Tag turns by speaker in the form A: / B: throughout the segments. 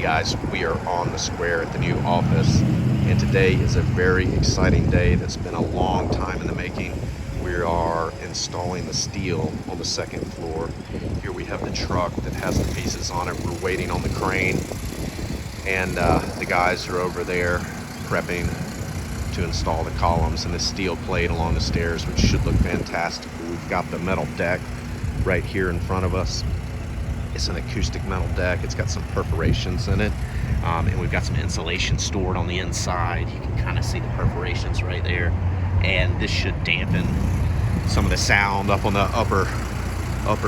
A: Hey guys, we are on the square at the new office, and today is a very exciting day that's been a long time in the making. We are installing the steel on the second floor. Here we have the truck that has the pieces on it. We're waiting on the crane, and the guys are over there prepping to install the columns and the steel plate along the stairs, which should look fantastic. We've got the metal deck right here in front of us. It's an acoustic metal deck. It's got some perforations in it, and we've got some insulation stored on the inside. You can kind of see the perforations right there, and this should dampen some of the sound up on the upper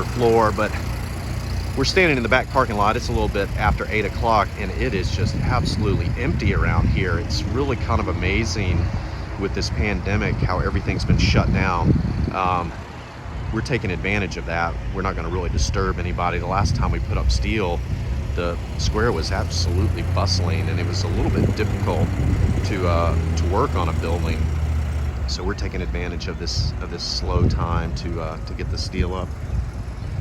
A: floor. But we're standing in the back parking lot. It's a little bit after 8 o'clock, and it is just absolutely empty around here. It's really kind of amazing with this pandemic how everything's been shut down. We're taking advantage of that. We're not going to really disturb anybody. The last time we put up steel, the square was absolutely bustling, and it was a little bit difficult to work on a building. So we're taking advantage of this slow time to get the steel up.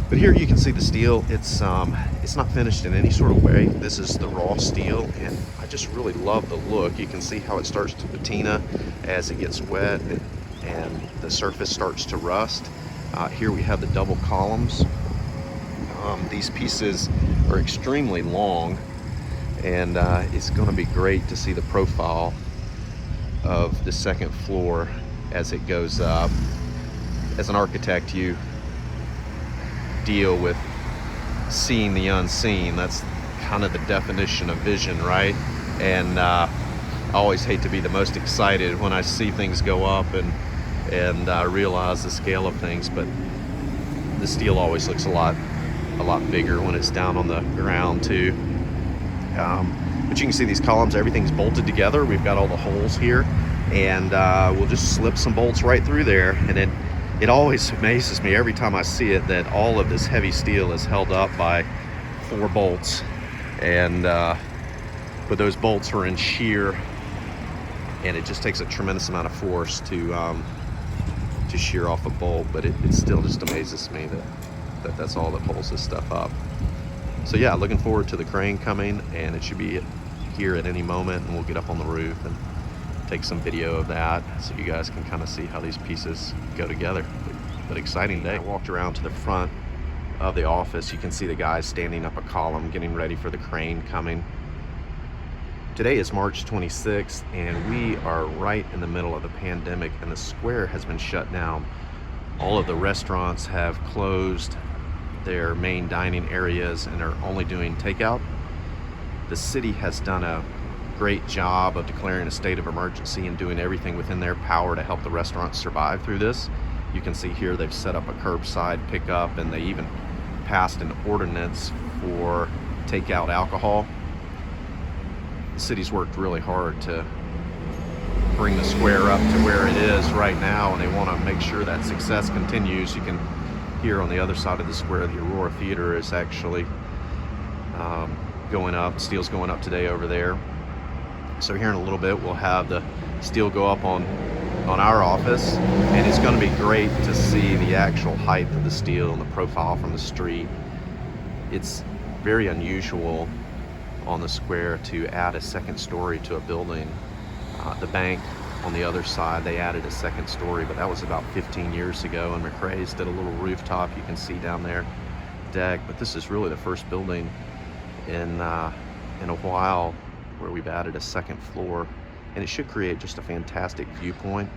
A: But here you can see the steel. It's not finished in any sort of way. This is the raw steel, and I just really love the look. You can see how it starts to patina as it gets wet, and the surface starts to rust. Here we have the double columns. These pieces are extremely long, and it's going to be great to see the profile of the second floor as it goes up. As an architect, you deal with seeing the unseen. That's kind of the definition of vision, right? And I always hate to be the most excited when I see things go up and realize the scale of things, but the steel always looks a lot bigger when it's down on the ground too. But you can see these columns, everything's bolted together. We've got all the holes here, and we'll just slip some bolts right through there. And it always amazes me every time I see it that all of this heavy steel is held up by 4 bolts, and but those bolts are in shear, and it just takes a tremendous amount of force to shear off a bolt. But it still just amazes me that's all that pulls this stuff up. So yeah, looking forward to the crane coming, and it should be here at any moment, and we'll get up on the roof and take some video of that so you guys can kind of see how these pieces go together. But exciting day. I walked around to the front of the office. You can see the guys standing up a column getting ready for the crane coming. Today is March 26th, and we are right in the middle of the pandemic, and the square has been shut down. All of the restaurants have closed their main dining areas and are only doing takeout. The city has done a great job of declaring a state of emergency and doing everything within their power to help the restaurants survive through this. You can see here they've set up a curbside pickup, and they even passed an ordinance for takeout alcohol. The city's worked really hard to bring the square up to where it is right now, and they want to make sure that success continues. You can hear on the other side of the square, the Aurora Theater is actually going up. Steel's going up today over there. So here in a little bit, we'll have the steel go up on our office, and it's going to be great to see the actual height of the steel and the profile from the street. It's very unusual on the square to add a second story to a building. The bank on the other side, they added a second story, but that was about 15 years ago, and McRae's did a little rooftop you can see down there, deck. But this is really the first building in a while where we've added a second floor, and it should create just a fantastic viewpoint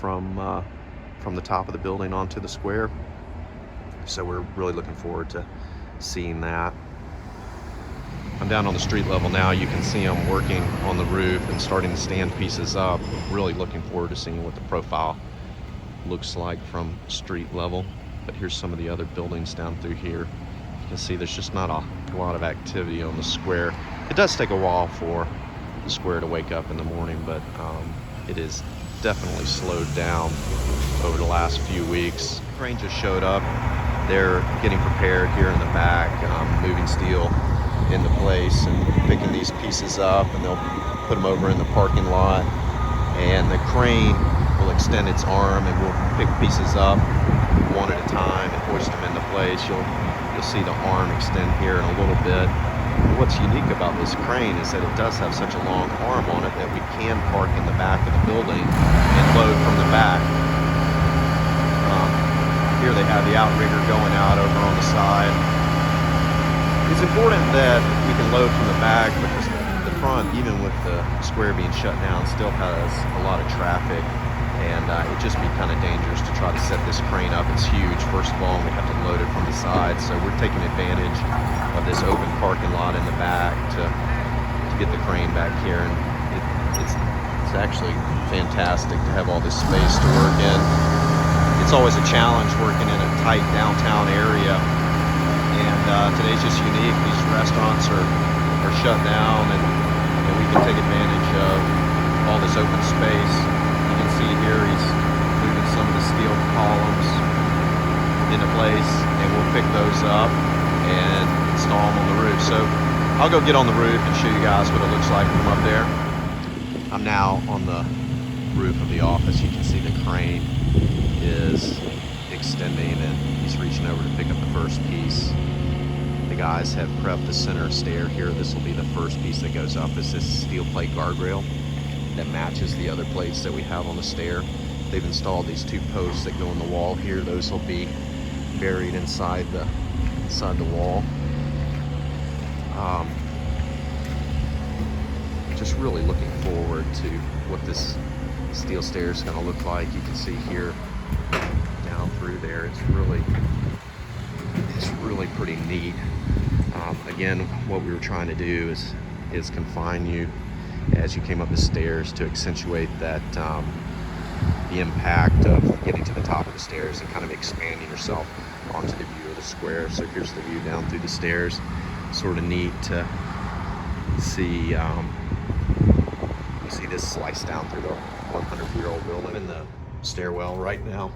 A: from the top of the building onto the square. So we're really looking forward to seeing that. I'm down on the street level now. You can see them working on the roof and starting to stand pieces up. Really looking forward to seeing what the profile looks like from street level. But here's some of the other buildings down through here. You can see there's just not a lot of activity on the square. It does take a while for the square to wake up in the morning, but it is definitely slowed down over the last few weeks. The crane just showed up. They're getting prepared here in the back, moving steel into place and picking these pieces up, and they'll put them over in the parking lot, and the crane will extend its arm and we'll pick pieces up one at a time and hoist them into place. You'll see the arm extend here in a little bit, What's unique about this crane is that it does have such a long arm on it that we can park in the back of the building and load from the back. Here they have the outrigger going out over on the side. It's important that we can load from the back because the front, even with the square being shut down, still has a lot of traffic, and it'd just be kind of dangerous to try to set this crane up. It's huge, first of all, and we have to load it from the side, so we're taking advantage of this open parking lot in the back to get the crane back here, and it's actually fantastic to have all this space to work in. It's always a challenge working in a tight downtown area, and today's just unique. These restaurants are shut down, and we can take advantage of all this open space. You can see here he's moving some of the steel columns into place, and we'll pick those up and install them on the roof. So I'll go get on the roof and show you guys what it looks like from up there. I'm now on the roof of the office. You can see the crane is extending, and he's reaching over to pick up the first piece. The guys have prepped the center stair here. This will be the first piece that goes up. Is this steel plate guardrail that matches the other plates that we have on the stair. They've installed these two posts that go in the wall here. Those will be buried inside the wall. Just really looking forward to what this steel stair is going to look like. You can see here down through there. It's really pretty neat. Again, what we were trying to do is confine you as you came up the stairs to accentuate that the impact of getting to the top of the stairs and kind of expanding yourself onto the view of the square. So here's the view down through the stairs. Sort of neat to see. You see this slice down through the 100-year-old building in the stairwell right now.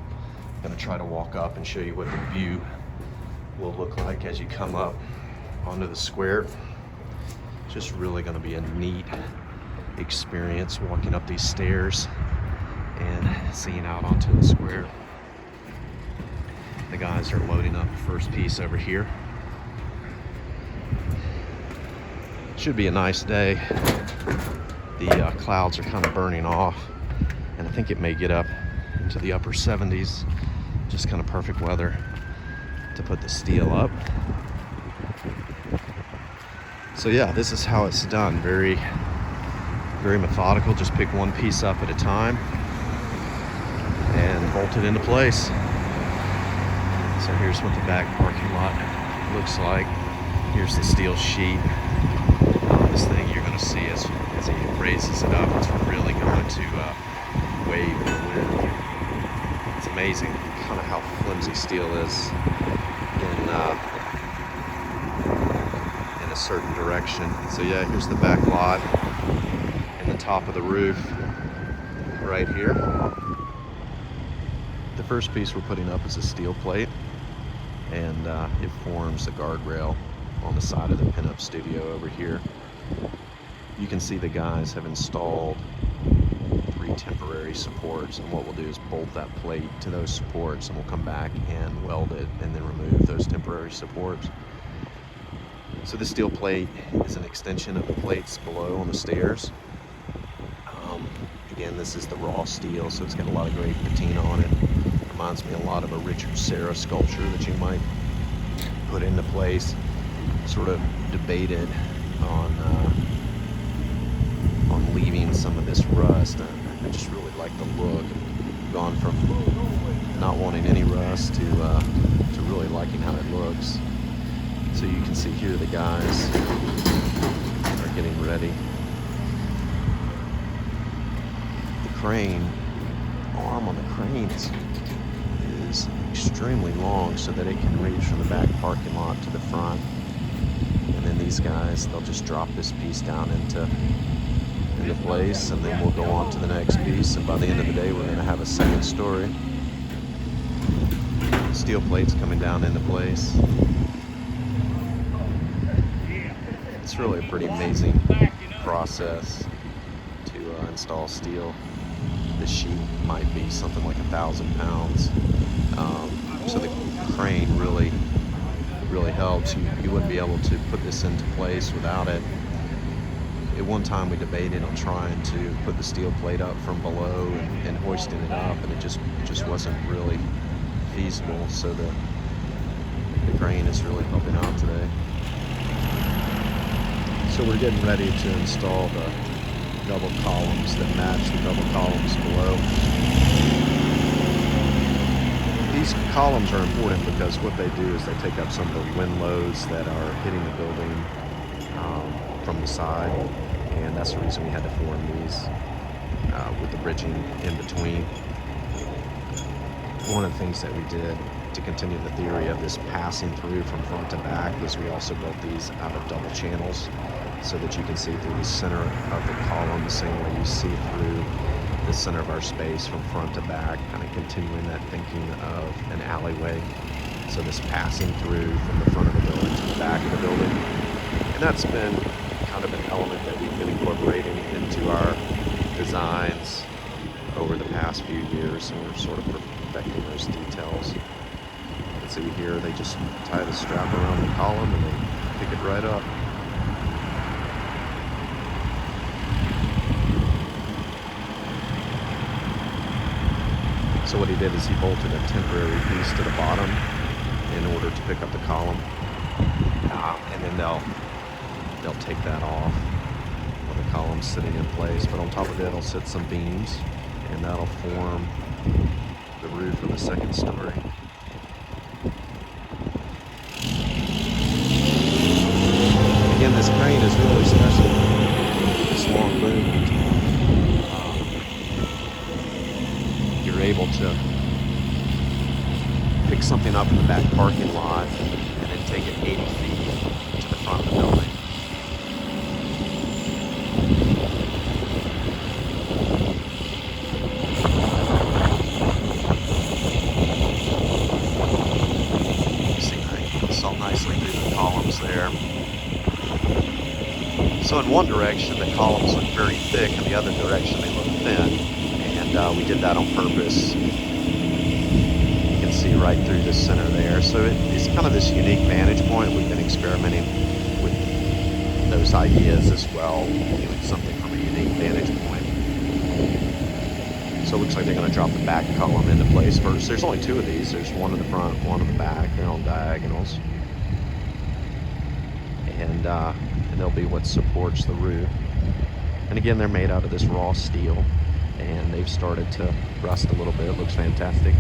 A: I'm going to try to walk up and show you what the view will look like as you come up onto the square. Just really going to be a neat experience walking up these stairs and seeing out onto the square. The guys are loading up the first piece over here. Should be a nice day. The clouds are kind of burning off, and I think it may get up into the upper 70s. Just kind of perfect weather to put the steel up. So yeah, this is how it's done. Very, very methodical. Just pick one piece up at a time and bolt it into place. So here's what the back parking lot looks like. Here's the steel sheet. This thing you're going to see as he raises it up, it's really going to wave in the wind. It's amazing kind of how flimsy steel is in a certain direction. So yeah, here's the back lot and the top of the roof right here. The first piece we're putting up is a steel plate, and it forms a guardrail on the side of the pinup studio over here. You can see the guys have installed 3 temporary supports, and what we'll do is bolt that plate to those supports, and we'll come back and weld it and then remove those temporary supports. So this steel plate is an extension of the plates below on the stairs. Again, this is the raw steel, so it's got a lot of great patina on it. Reminds me a lot of a Richard Serra sculpture that you might put into place. Sort of debated on leaving some of this rust. I just really like the look. I've gone from not wanting any rust to really liking how it looks. So you can see here the guys are getting ready. The crane, arm on the crane is extremely long so that it can reach from the back parking lot to the front. And then these guys, they'll just drop this piece down into place, and then we'll go on to the next piece, and by the end of the day we're going to have a second story. Steel plates coming down into place. It's really a pretty amazing process to install steel. This sheet might be something like 1,000 pounds. So the crane really really helps. You wouldn't be able to put this into place without it. At one time we debated on trying to put the steel plate up from below and hoisting it up, and it just wasn't really feasible. So the crane is really helping out today. So we're getting ready to install the double columns that match the double columns below. These columns are important because what they do is they take up some of the wind loads that are hitting the building from the side, and that's the reason we had to form these with the bridging in between. One of the things that we did to continue the theory of this passing through from front to back was we also built these out of double channels so that you can see through the center of the column the same way you see through the center of our space from front to back, kind of continuing that thinking of an alleyway. So this passing through from the front of the building to the back of the building. And that's been kind of an element that we've been incorporating into our designs over the past few years, and we're sort of perfecting those details. You can see here they just tie the strap around the column and they pick it right up. So what he did is he bolted a temporary piece to the bottom in order to pick up the column, and then they'll take that off when the column's sitting in place. But on top of it, it'll sit some beams, and that'll form the roof of the second story. Again, this crane is really special. This long boom. You're able to pick something up in the back parking lot and then take it 80 feet to the front of the building. You see I saw nicely through the columns there. So in one direction the columns look very thick, in the other direction they look thin. We did that on purpose. You can see right through the center there. So it's kind of this unique vantage point. We've been experimenting with those ideas as well, doing something from a unique vantage point. So it looks like they're going to drop the back column into place first. There's only two of these. There's one in the front, one in the back. They're on diagonals. And they'll be what supports the roof. And again, they're made out of this raw steel. And they've started to rust a little bit. It looks fantastic.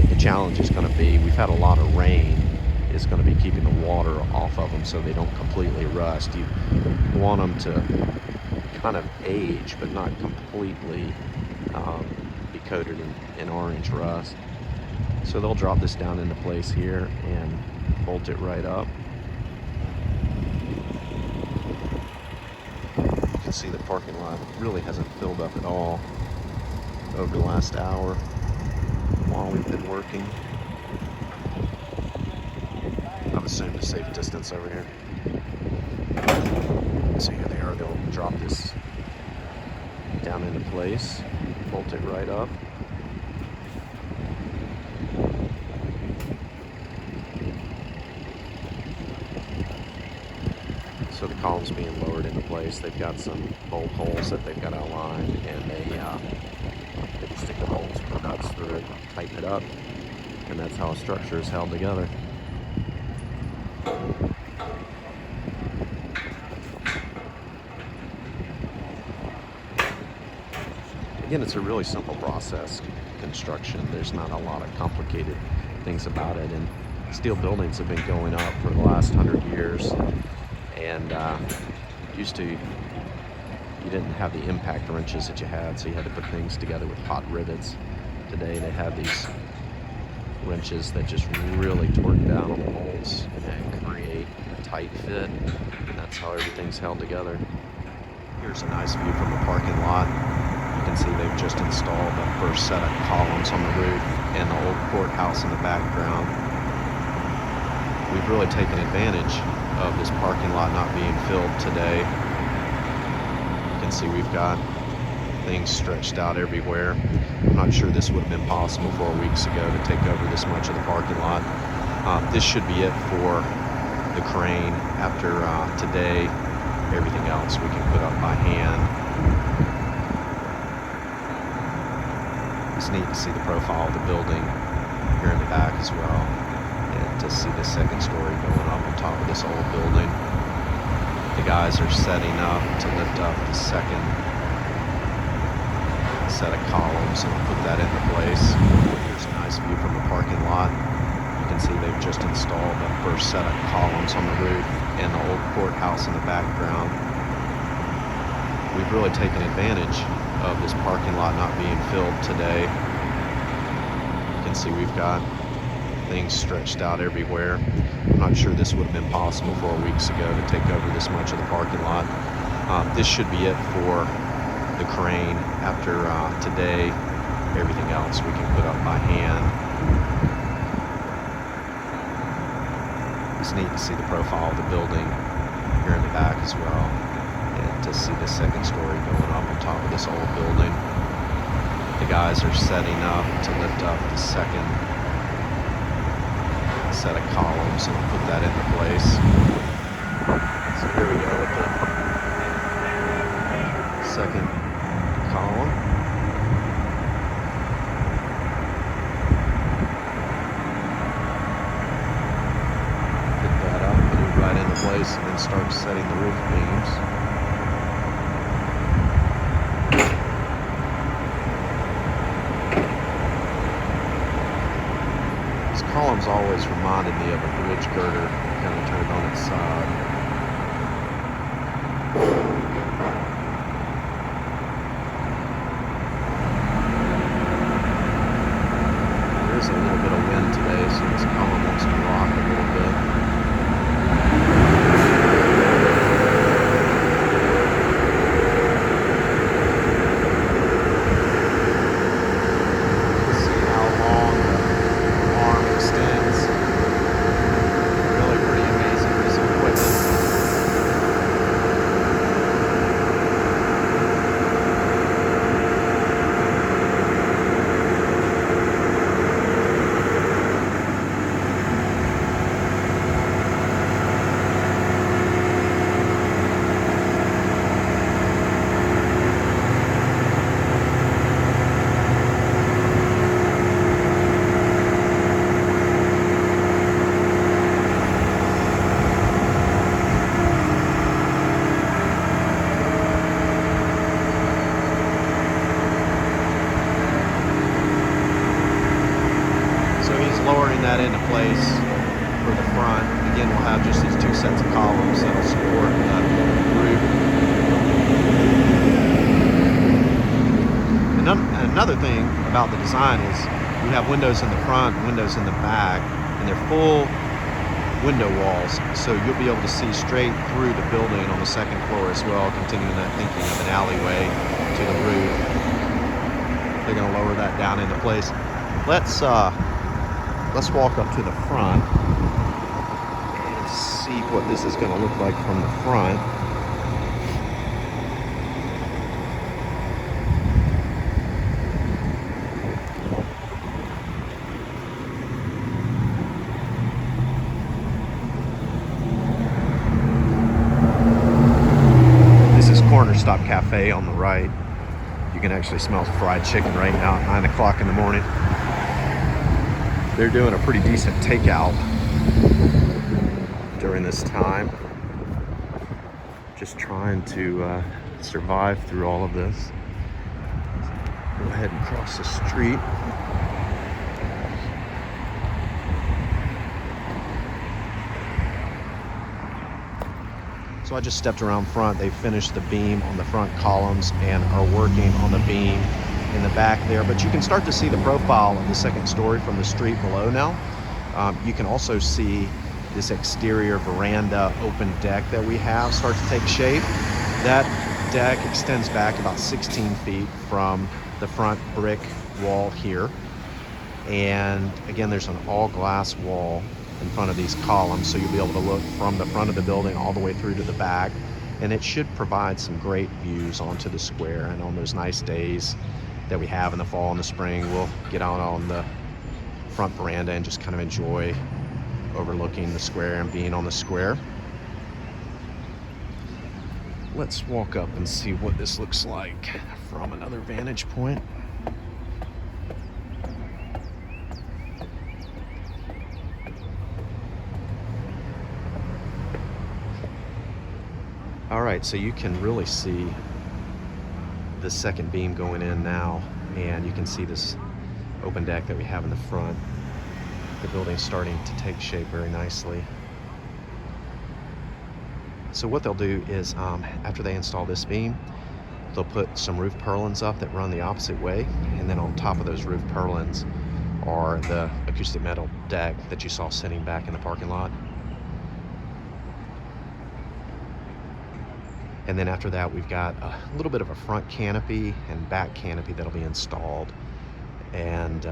A: The challenge is going to be, we've had a lot of rain, is going to be keeping the water off of them so they don't completely rust. You want them to kind of age, but not completely be coated in orange rust. So they'll drop this down into place here and bolt it right up. You can see the parking lot really hasn't filled up at all over the last hour while we've been working. I've assumed a safe distance over here. So here they are. They'll drop this down into place, bolt it right up. So the column's being lowered into place. They've got some bolt holes that they've got outlined, and they just stick the bolts or nuts through it, tighten it up, and that's how a structure is held together. Again, it's a really simple process, construction. There's not a lot of complicated things about it, and steel buildings have been going up for the last 100 years. And used to, you didn't have the impact wrenches that you had, so you had to put things together with hot rivets. Today they have these wrenches that just really torque down on the bolts and create a tight fit, and that's how everything's held together. Here's a nice view from the parking lot. You can see they've just installed the first set of columns on the roof and the old courthouse in the background. We've really taken advantage of this parking lot not being filled today. You can see we've got things stretched out everywhere. I'm not sure this would have been possible 4 weeks ago to take over this much of the parking lot. This should be it for the crane after today. Everything else we can put up by hand. It's neat to see the profile of the building here in the back as well, and to see the second story going up on top of this old building. The guys are setting up to lift up the second set of columns and put that into place. Here's a nice view from the parking lot. You can see they've just installed the first set of columns on the roof and the old courthouse in the background. We've really taken advantage of this parking lot not being filled today. You can see we've got things stretched out everywhere. I'm not sure this would have been possible 4 weeks ago to take over this much of the parking lot. This should be it for the crane after today. Everything else we can put up by hand. It's neat to see the profile of the building here in the back as well, and to see the second story going up on top of this old building. The guys are setting up to lift up the second set of columns and put that into place. So here we go with the second column. Pick that up, put it right into place, and then start setting the roof beams. Columns always reminded me of a bridge girder kind of turned on its side. There's a little bit of wind today, so this column wants to rock a little bit. Lowering that into place for the front. Again, we'll have just these two sets of columns that'll support the roof. Another thing about the design is we have windows in the front, windows in the back, and they're full window walls, so you'll be able to see straight through the building on the second floor as well, continuing that thinking of an alleyway to the roof. They're going to lower that down into place. Let's walk up to the front and see what this is going to look like from the front. This is Corner Stop Cafe on the right. You can actually smell fried chicken right now at 9 o'clock in the morning. They're doing a pretty decent takeout during this time. Just trying to survive through all of this. Go ahead and cross the street. So I just stepped around front. They finished the beam on the front columns and are working on the beam in the back there, but you can start to see the profile of the second story from the street below now. You can also see this exterior veranda open deck that we have start to take shape. That deck extends back about 16 feet from the front brick wall here. And again, there's an all glass wall in front of these columns, so you'll be able to look from the front of the building all the way through to the back. And it should provide some great views onto the square. And on those nice days that we have in the fall and the spring, we'll get out on the front veranda and just kind of enjoy overlooking the square and being on the square. Let's walk up and see what this looks like from another vantage point. All right, so you can really see the second beam going in now, and you can see this open deck that we have in the front. The building's starting to take shape very nicely. So what they'll do is, after they install this beam, they'll put some roof purlins up that run the opposite way, and then on top of those roof purlins are the acoustic metal deck that you saw sitting back in the parking lot. And then after that, we've got a little bit of a front canopy and back canopy that'll be installed. And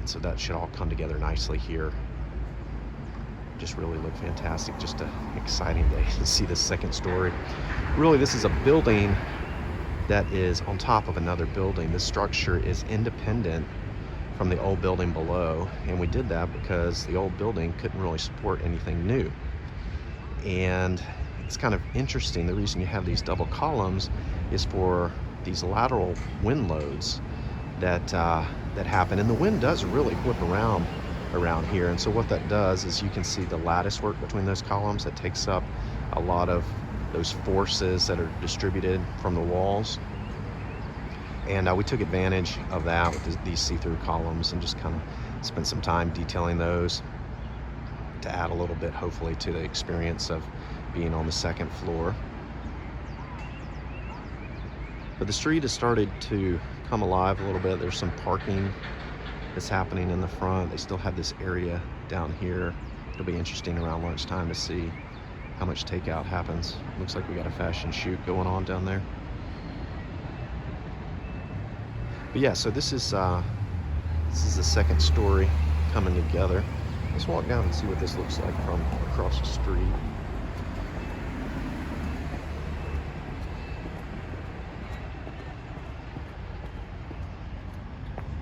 A: so that should all come together nicely here. Just really look fantastic. Just an exciting day to see the second story. Really, this is a building that is on top of another building. This structure is independent from the old building below. And we did that because the old building couldn't really support anything new. And it's kind of interesting. The reason you have these double columns is for these lateral wind loads that happen, and the wind does really whip around here. And so what that does is, you can see the lattice work between those columns that takes up a lot of those forces that are distributed from the walls. And we took advantage of that with these see-through columns and just kind of spent some time detailing those to add a little bit, hopefully, to the experience of being on the second floor. But the street has started to come alive a little bit. There's some parking that's happening in the front. They still have this area down here. It'll be interesting around lunchtime to see how much takeout happens. Looks like we got a fashion shoot going on down there. But yeah, so this is the second story coming together. Let's walk down and see what this looks like from across the street.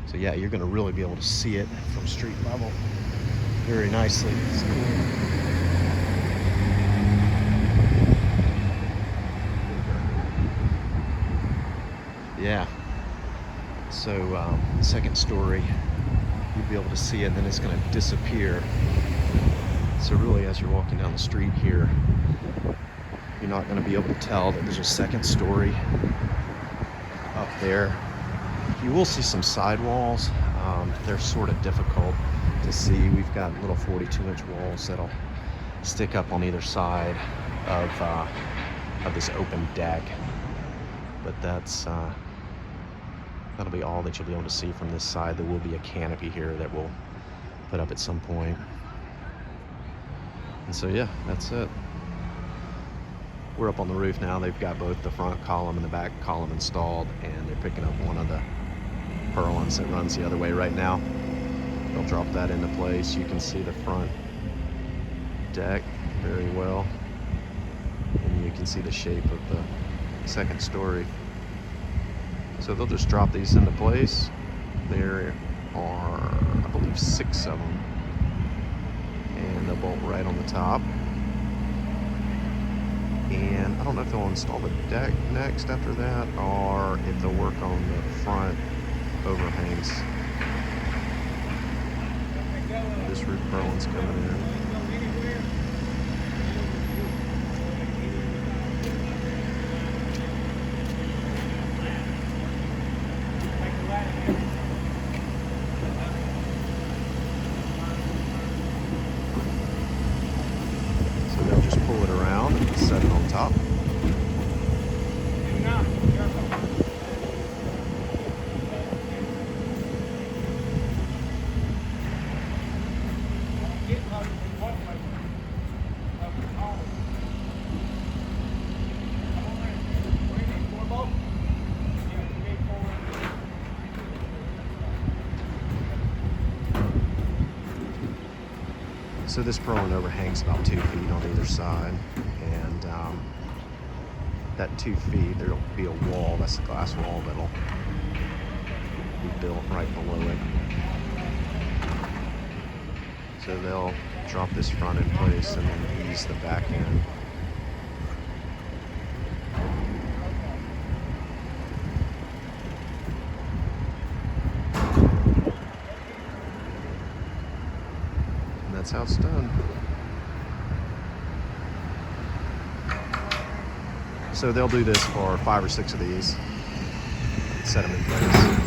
A: So yeah, you're gonna really be able to see it from street level very nicely. It's cool. Yeah, so second story, you'll be able to see it, and then it's gonna disappear. So really, as you're walking down the street here, you're not gonna be able to tell that there's a second story up there. You will see some sidewalls. They're sort of difficult to see. We've got little 42-inch walls that'll stick up on either side of this open deck. But that'll be all that you'll be able to see from this side. There will be a canopy here that we'll put up at some point. And so yeah, that's it. We're up on the roof now. They've got both the front column and the back column installed, and they're picking up one of the purlins that runs the other way right now. They'll drop that into place. You can see the front deck very well, and you can see the shape of the second story. So they'll just drop these into place. There are, I believe, 6 of them, and they'll bolt right on the top. And I don't know if they'll install the deck next after that, or if they'll work on the front overhangs. This roof purlin's coming in. So they'll just pull it around and set it on top. So this purlin overhangs about 2 feet on either side, and that 2 feet, there'll be a wall, that's the glass wall that'll be built right below it. So they'll drop this front in place and then ease the back in. And that's how it's done. So they'll do this for 5 or 6 of these, set them in place.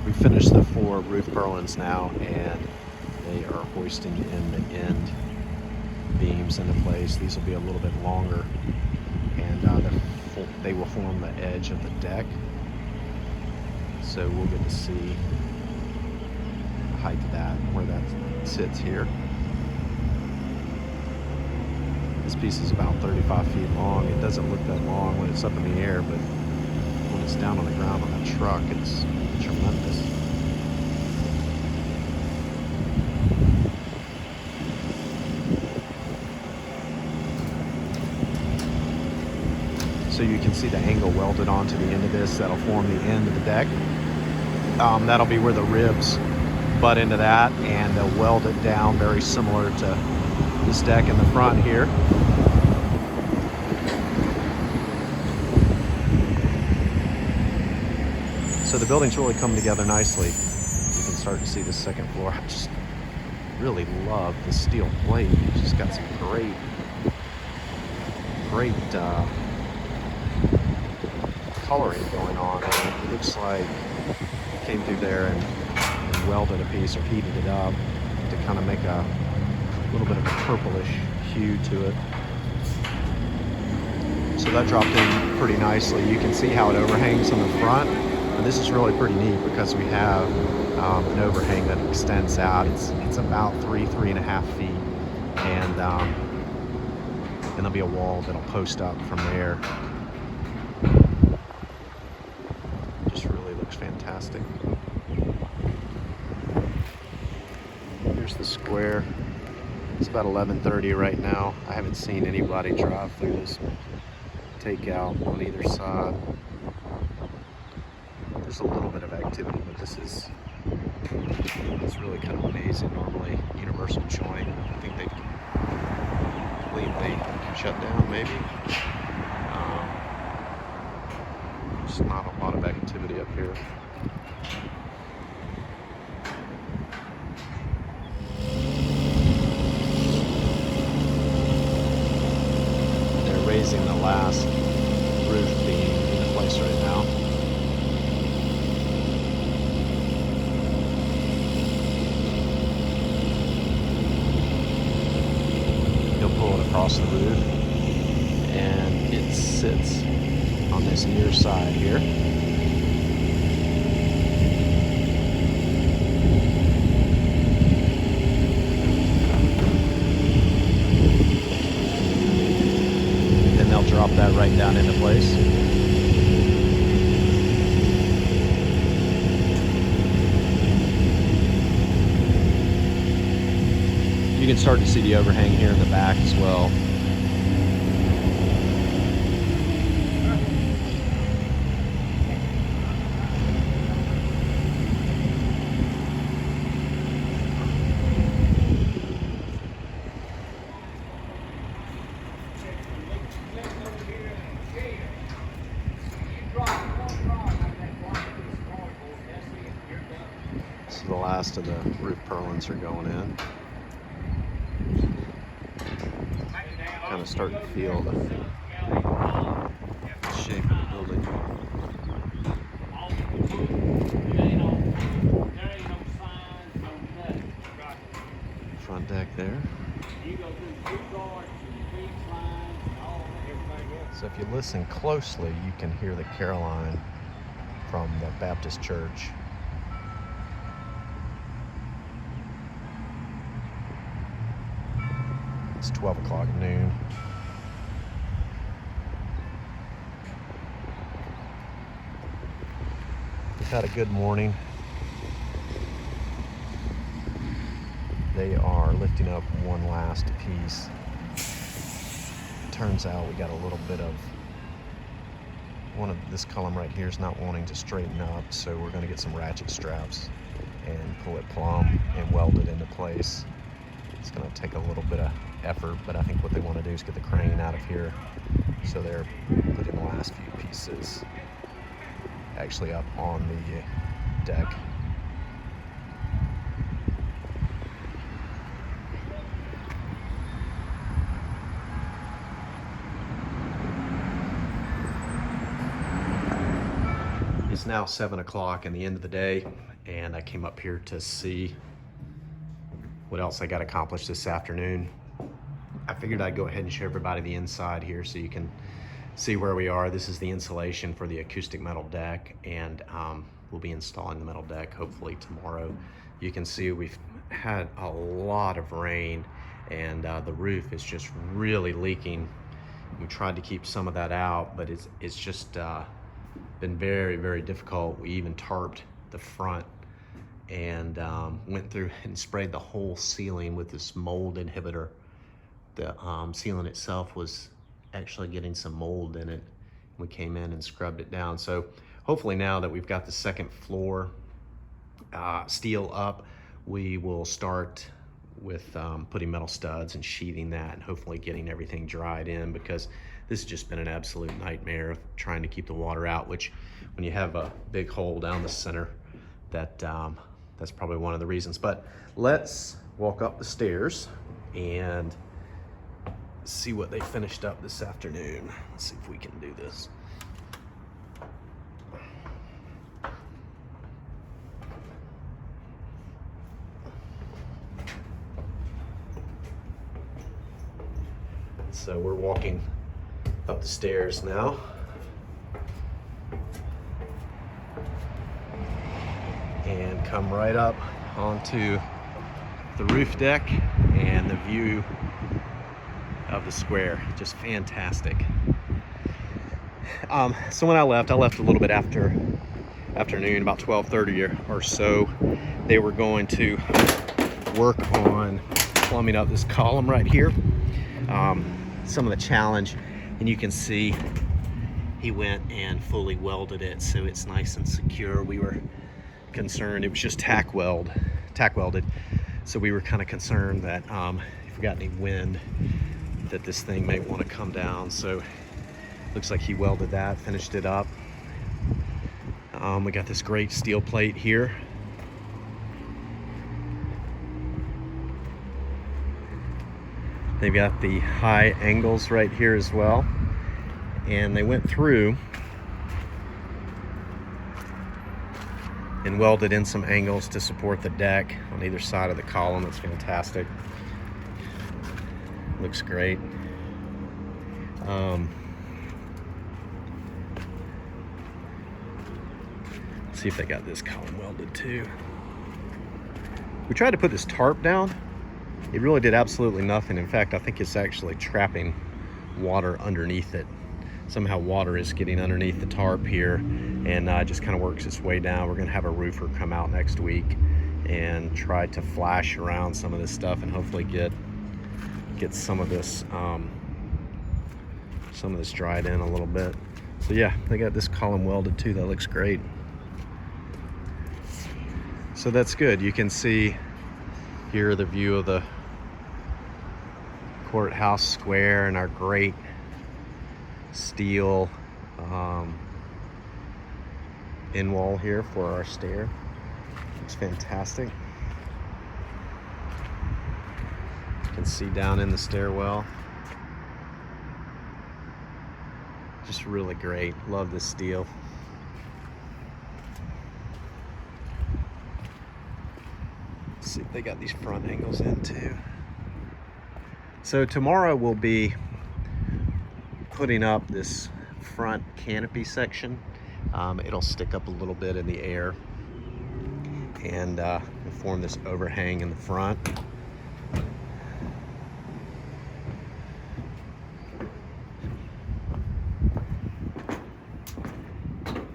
A: We finished the 4 roof purlins now, and they are hoisting in the end beams into place. These will be a little bit longer, and they will form the edge of the deck. So we'll get to see the height of that, where that sits here. This piece is about 35 feet long. It doesn't look that long when it's up in the air, but when it's down on the ground on that truck, it's tremendous. So you can see the angle welded onto the end of this. That'll form the end of the deck. That'll be where the ribs butt into that, and they'll weld it down very similar to this deck in the front here. So the building's really come together nicely. You can start to see the second floor. I just really love the steel plate. It's just got some great coloring going on. And it looks like it came through there and welded a piece or heated it up to kind of make a little bit of a purplish hue to it. So that dropped in pretty nicely. You can see how it overhangs on the front. And this is really pretty neat because we have an overhang that extends out. It's about 3.5 feet, and there'll be a wall that'll post up from there. Just really looks fantastic. Here's the square. It's about 11:30 right now. I haven't seen anybody drive through this takeout on either side. There's a little bit of activity, but it's really kind of amazing. Normally, universal joint, I think they completely shut down, maybe. There's not a lot of activity up here. They're raising the last roof beam into place right now. Across the roof, and it sits on this near side here. Then they'll drop that right down into place. You can start to see the overhang here in the back as well. So the last of the roof purlins are going in. Kind of starting to feel the shape of the building. Front deck there. So if you listen closely, you can hear the carol line from the Baptist church. It's 12 o'clock noon. We've had a good morning. They are lifting up one last piece. Turns out we got a little bit of one of this column right here is not wanting to straighten up, so we're going to get some ratchet straps and pull it plumb and weld it into place. It's going to take a little bit of effort, but I think what they want to do is get the crane out of here, so they're putting the last few pieces actually up on the deck. It's now 7 o'clock in the end of the day, and I came up here to see what else I got accomplished this afternoon. I figured I'd go ahead and show everybody the inside here so you can see where we are. This is the insulation for the acoustic metal deck, and we'll be installing the metal deck hopefully tomorrow. You can see we've had a lot of rain, and the roof is just really leaking. We tried to keep some of that out, but it's just been very, very difficult. We even tarped the front and went through and sprayed the whole ceiling with this mold inhibitor. The ceiling itself was actually getting some mold in it. We came in and scrubbed it down. So hopefully now that we've got the second floor steel up, we will start with putting metal studs and sheathing that, and hopefully getting everything dried in, because this has just been an absolute nightmare of trying to keep the water out, which when you have a big hole down the center, that's probably one of the reasons. But let's walk up the stairs and see what they finished up this afternoon. Let's see if we can do this. So we're walking up the stairs now. And come right up onto the roof deck and the view of the square. Just fantastic. So when I left a little bit after afternoon, about 12:30 or so. They were going to work on plumbing up this column right here. Some of the challenge, and you can see he went and fully welded it so it's nice and secure. We were concerned, it was just tack welded, so we were kind of concerned that if we got any wind that this thing may want to come down. So looks like he welded that, finished it up. We got this great steel plate here. They've got the high angles right here as well. And they went through and welded in some angles to support the deck on either side of the column. It's fantastic. Looks great. See if they got this column welded too. We tried to put this tarp down. It really did absolutely nothing. In fact, I think it's actually trapping water underneath it. Somehow water is getting underneath the tarp here, and just kind of works its way down. We're gonna have a roofer come out next week and try to flash around some of this stuff and hopefully get some of this dried in a little bit. So yeah, they got this column welded too. That looks great. So that's good. You can see here the view of the courthouse square and our great steel end wall here for our stair. It's fantastic. You can see down in the stairwell. Just really great. Love this steel. Let's see if they got these front angles in too. So tomorrow we'll be putting up this front canopy section. It'll stick up a little bit in the air and form this overhang in the front.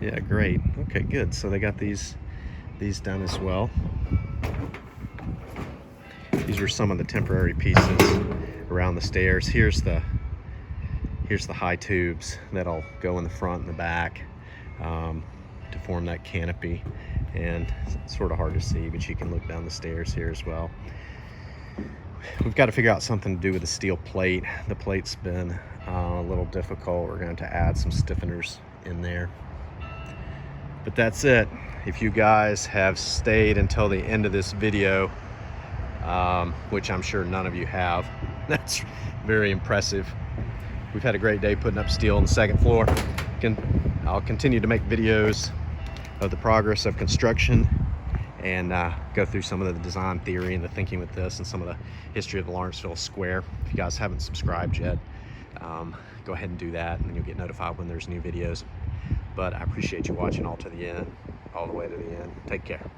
A: Yeah, great. Okay, good. So they got these done as well. These are some of the temporary pieces around the stairs. Here's the high tubes that'll go in the front and the back to form that canopy. and it's sort of hard to see, but you can look down the stairs here as well. We've got to figure out something to do with the steel plate. The plate's been a little difficult. We're going to add some stiffeners in there. But that's it. If you guys have stayed until the end of this video, which I'm sure none of you have, that's very impressive. We've had a great day putting up steel on the second floor. I'll continue to make videos of the progress of construction and go through some of the design theory and the thinking with this and some of the history of the Lawrenceville Square. If you guys haven't subscribed yet, go ahead and do that, and then you'll get notified when there's new videos. But I appreciate you watching all the way to the end. Take care.